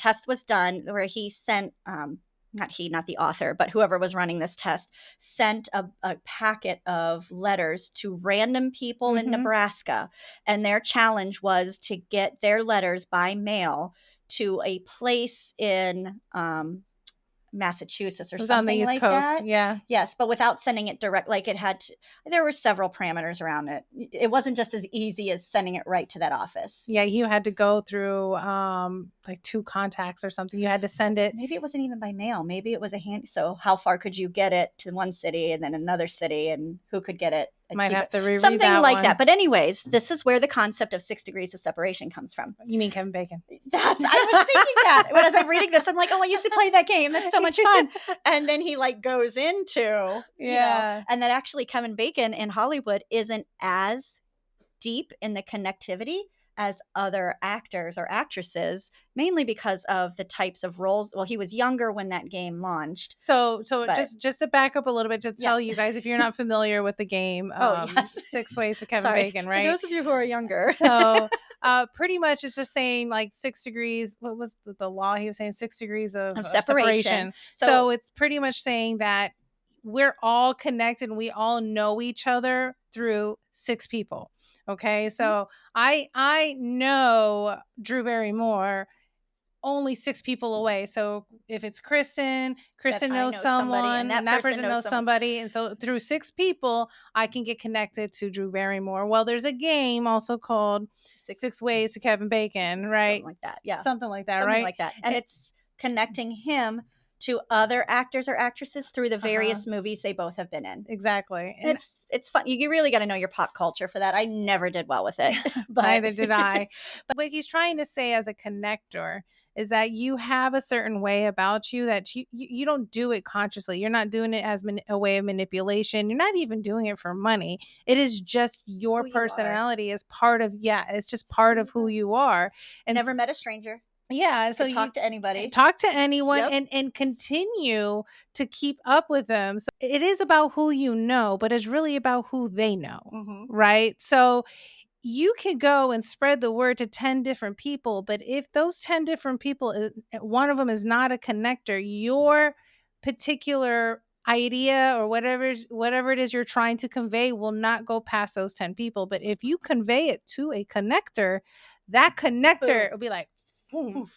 test was done where he sent, not the author, but whoever was running this test sent a packet of letters to random people in Nebraska. And their challenge was to get their letters by mail to a place in Massachusetts or It was on the something East like Coast. that. Yeah. Yes, but without sending it direct. Like there were several parameters around it. It wasn't just as easy as sending it right to that office. Yeah, you had to go through like 2 contacts or something. You had to send it. Maybe it wasn't even by mail. Maybe it was a hand. So how far could you get it to one city and then another city, and who could get it? Might have to reread something that like one. that. But anyways, this is where the concept of 6 degrees of separation comes from. You mean Kevin Bacon? I was thinking that when as I'm reading this, I'm like, oh, I used to play that game. That's so much fun. And then he like goes into, and that actually Kevin Bacon in Hollywood isn't as deep in the connectivity as other actors or actresses, mainly because of the types of roles. Well, he was younger when that game launched. So just to back up a little bit to tell you guys, if you're not familiar with the game, 6 Ways to Kevin Bacon, right? For those of you who are younger. So pretty much it's just saying like 6 degrees. What was the law? He was saying 6 degrees of separation. So it's pretty much saying that we're all connected and we all know each other through 6 people. Okay, so I know Drew Barrymore only 6 people away. So if it's Kristen knows someone, and that person knows somebody. And so through 6 people, I can get connected to Drew Barrymore. Well, there's a game also called 6 Ways to Kevin Bacon, right? Something like that. Yeah. Something like that, Something right? like that. And it's connecting him to other actors or actresses through the various movies they both have been in. Exactly. And it's fun. You really got to know your pop culture for that. I never did well with it. But neither did I. But what he's trying to say as a connector is that you have a certain way about you that you don't do it consciously. You're not doing it as a way of manipulation. You're not even doing it for money. It is just your personality as part of, it's just part of who you are. And never met a stranger. Yeah, so talk to anybody. Talk to anyone and continue to keep up with them. So it is about who you know, but it's really about who they know, right? So you can go and spread the word to 10 different people, but if those 10 different people, one of them is not a connector, your particular idea or whatever it is you're trying to convey will not go past those 10 people. But if you convey it to a connector, that connector will be like,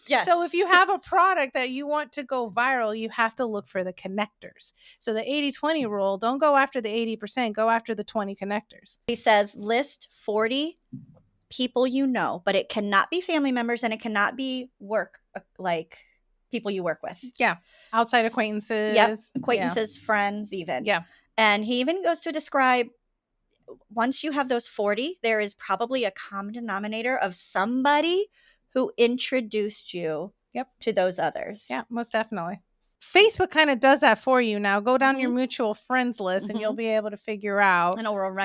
yes. So if you have a product that you want to go viral, you have to look for the connectors. So the 80-20 rule, don't go after the 80%, go after the 20 connectors. He says list 40 people you know, but it cannot be family members and it cannot be work, like people you work with. Yeah. Outside acquaintances. Yep. Acquaintances, friends even. Yeah. And he even goes to describe, once you have those 40, there is probably a common denominator of somebody who introduced you to those others. Yeah, most definitely. Facebook kind of does that for you now. Go down your mutual friends list and you'll be able to figure out. And it will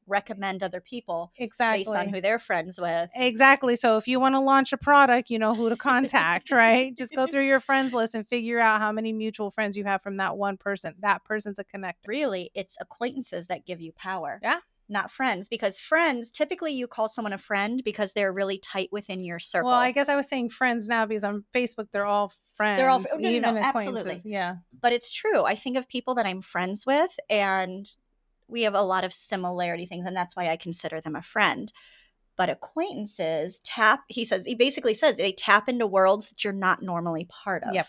recommend other people based on who they're friends with. Exactly. So if you want to launch a product, you know who to contact, right? Just go through your friends list and figure out how many mutual friends you have from that one person. That person's a connector. Really, it's acquaintances that give you power. Yeah. Not friends, because friends, typically you call someone a friend because they're really tight within your circle. Well, I guess I was saying friends now because on Facebook, they're all friends. They're all even absolutely. Yeah. But it's true. I think of people that I'm friends with and we have a lot of similarity things, and that's why I consider them a friend. But acquaintances he basically says they tap into worlds that you're not normally part of. Yep.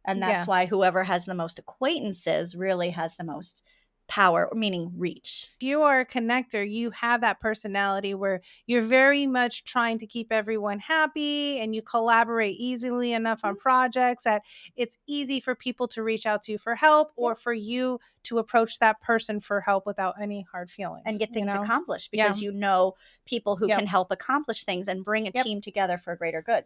And that's why whoever has the most acquaintances really has the most power, meaning reach. If you are a connector, you have that personality where you're very much trying to keep everyone happy and you collaborate easily enough on projects that it's easy for people to reach out to you for help or for you to approach that person for help without any hard feelings. And get things accomplished because you know people who can help accomplish things and bring a team together for a greater good.